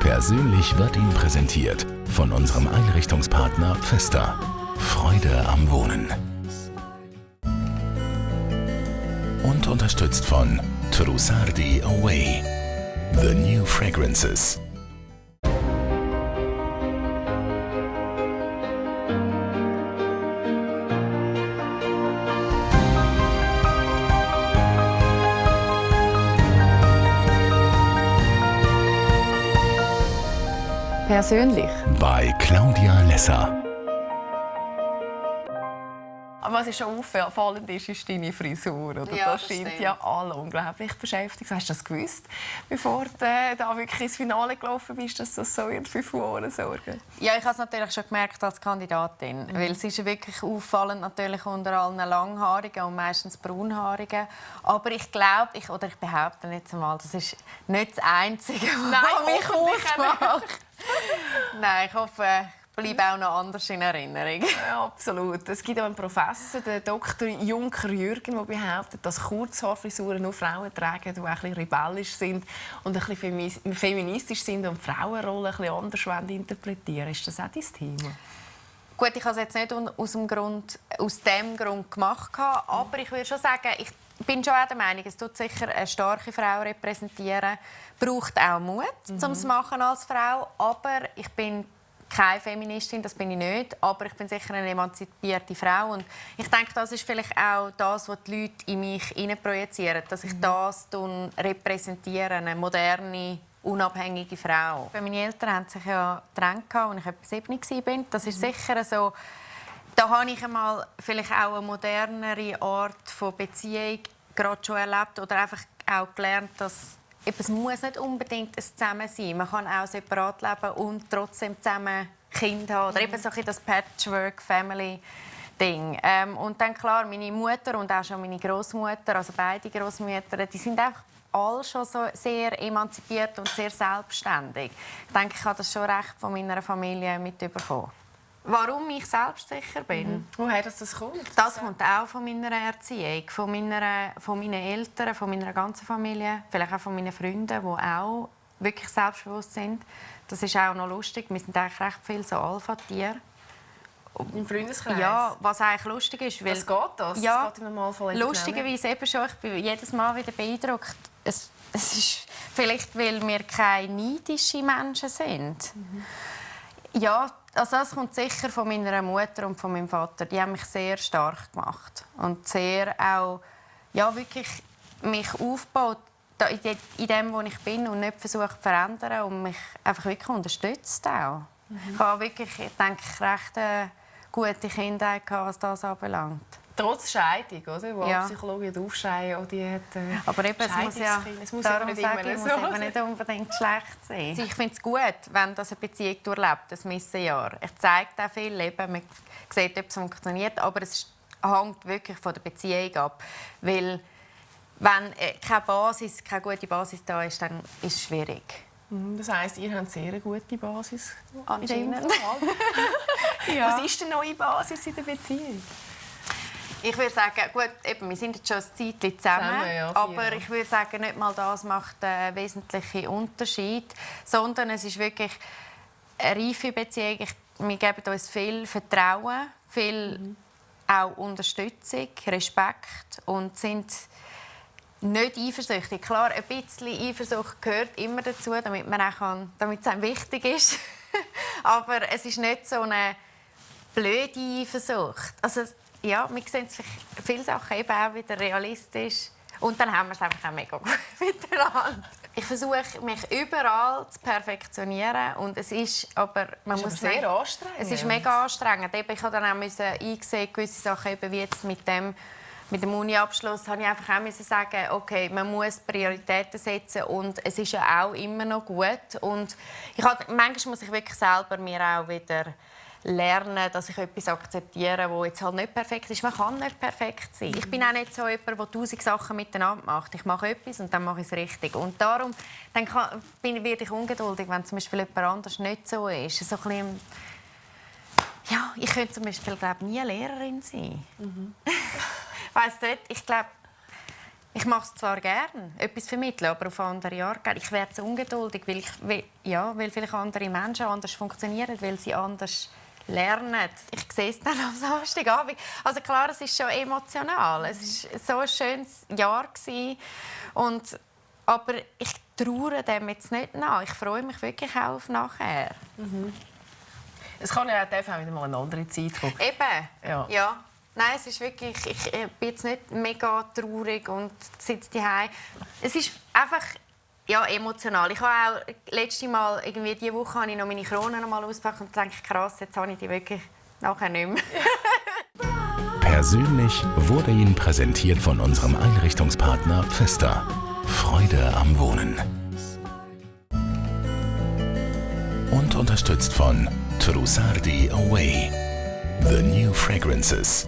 Persönlich wird Ihnen präsentiert von unserem Einrichtungspartner Pfister. Freude am Wohnen. Und unterstützt von Trussardi Away. The New Fragrances. Persönlich. Bei Claudia Lesser. Aber was schon auffallend ist deine Frisur. Oder? Ja, das scheint stimmt. ja alle unglaublich beschäftigt. Hast du das gewusst, bevor du da wirklich ins Finale gelaufen bist, dass das so für Furore sorgen? Ja, ich habe es natürlich schon gemerkt als Kandidatin, weil es ist wirklich auffallend natürlich unter allen Langhaarigen und meistens Braunhaarigen. Aber ich glaube, ich behaupte jetzt einmal, das ist nicht das Einzige, was mich ausmacht. Nein, ich hoffe, ich bleibe auch noch anders in Erinnerung. Ja, absolut. Es gibt auch einen Professor, den Dr. Junker Jürgen, der behauptet, dass Kurzhaarfrisuren nur Frauen tragen, die auch ein bisschen rebellisch sind und ein bisschen feministisch sind und die Frauenrolle ein bisschen anders interpretieren. Ist das auch dein Thema? Gut, ich habe es jetzt nicht aus dem Grund gemacht, aber ich würde schon sagen, ich bin schon auch der Meinung, es tut sicher eine starke Frau repräsentieren, braucht auch Mut, um es zu machen als Frau, aber ich bin keine Feministin, das bin ich nicht, aber ich bin sicher eine emanzipierte Frau und ich denke, das ist vielleicht auch das, was die Leute in mich hineinprojizieren, dass ich das repräsentiere, eine moderne, unabhängige Frau. Meine Eltern haben sich ja getrennt, als ich etwa 7 war. Das ist sicher so, da habe ich einmal vielleicht auch eine modernere Art von Beziehung gerade schon erlebt oder einfach auch gelernt, dass es muss nicht unbedingt ein Zusammensein. Man kann auch separat leben und trotzdem zusammen Kinder haben. Oder eben so ein bisschen das Patchwork-Family-Ding. Und dann klar, meine Mutter und auch schon meine Großmutter, also beide Großmütter, die sind auch alle schon so sehr emanzipiert und sehr selbstständig. Ich denke, ich habe das schon recht von meiner Familie mitbekommen. Warum ich selbstsicher bin? Woher das kommt? Das kommt auch von meiner Erziehung, von meinen Eltern, von meiner ganzen Familie, vielleicht auch von meinen Freunden, die auch wirklich selbstbewusst sind. Das ist auch noch lustig. Wir sind eigentlich recht viel so Alpha-Tiere. Im Freundeskreis? Ja, was eigentlich lustig ist. Weil, was geht das? Ja, das geht im Normalfall lustigerweise eben schon. Ich bin jedes Mal wieder beeindruckt. Es ist vielleicht, weil wir keine neidischen Menschen sind. Ja, also das kommt sicher von meiner Mutter und von meinem Vater. Die haben mich sehr stark gemacht und sehr auch wirklich mich aufgebaut in dem, wo ich bin und nicht versucht zu verändern und mich einfach wirklich unterstützt auch. Ich habe wirklich, ich denke, recht eine gute Kindheit gehabt, was das anbelangt. Trotz Scheidung, oder? Wo Ja. die Psychologin aufschreien, oh, die hat aber eben, es muss ja darum nicht sagen, immer es so muss eben nicht unbedingt schlecht sein. Ich finde es gut, wenn das eine Beziehung durchlebt, ein Missenjahr. Es zeigt auch viel, eben, man sieht, ob es funktioniert, aber es hängt wirklich von der Beziehung ab. Weil wenn keine gute Basis da ist, dann ist es schwierig. Das heisst, ihr habt sehr eine gute Basis. Anscheinend. Ja. Was ist die neue Basis in der Beziehung? Ich würde sagen, gut, eben, wir sind jetzt schon ein Zeitchen zusammen, ja, aber ich würde sagen, nicht mal das macht einen wesentlichen Unterschied, sondern es ist wirklich eine reife Beziehung. Wir geben uns viel Vertrauen, viel auch Unterstützung, Respekt und sind nicht eifersüchtig. Klar, ein bisschen Eifersucht gehört immer dazu, damit es einem wichtig ist. Aber es ist nicht so eine blöde Eifersucht. Also, ja, wir sehen viele Sachen eben auch wieder realistisch. Und dann haben wir es einfach auch mega gut miteinander. Ich versuche, mich überall zu perfektionieren. Und es ist aber... Man muss sehr anstrengend. Es ist mega anstrengend. Ich musste dann auch einsehen, gewisse Sachen, eben wie jetzt mit dem Uni-Abschluss, habe ich einfach auch sagen, okay, man muss Prioritäten setzen und es ist ja auch immer noch gut. Und manchmal muss ich wirklich selber mir auch wieder lernen, dass ich etwas akzeptiere, das jetzt halt nicht perfekt ist. Man kann nicht perfekt sein. Ich bin auch nicht so jemand, der 1000 Sachen miteinander macht. Ich mache etwas und dann mache ich es richtig. Und darum werde ich ungeduldig, wenn zum Beispiel jemand anders nicht so ist. So ein bisschen, ja, ich könnte zum Beispiel nie Lehrerin sein. Weißt du, ich glaube, Ich mache es zwar gerne, etwas vermitteln, aber auf andere Art gerne. Ich werde so ungeduldig, weil vielleicht andere Menschen anders funktionieren, weil sie anders lernen. Ich sehe es dann am Samstagabend. Also klar, es ist schon emotional. Es war so ein schönes Jahr aber ich traue dem jetzt nicht nach. Ich freue mich wirklich auch auf nachher. Es kann ja auch wieder mal eine andere Zeit kommen. Eben, ja. Nein, es ist wirklich, ich bin jetzt nicht mega traurig und sitze daheim. Es ist einfach emotional. Ich habe auch letzte Mal, irgendwie diese Woche, habe ich noch meine Krone noch mal ausgepackt und denke, krass, jetzt habe ich die wirklich nachher nicht mehr. Persönlich wurde Ihnen präsentiert von unserem Einrichtungspartner Pfister. Freude am Wohnen. Und unterstützt von Trussardi Away. The New Fragrances.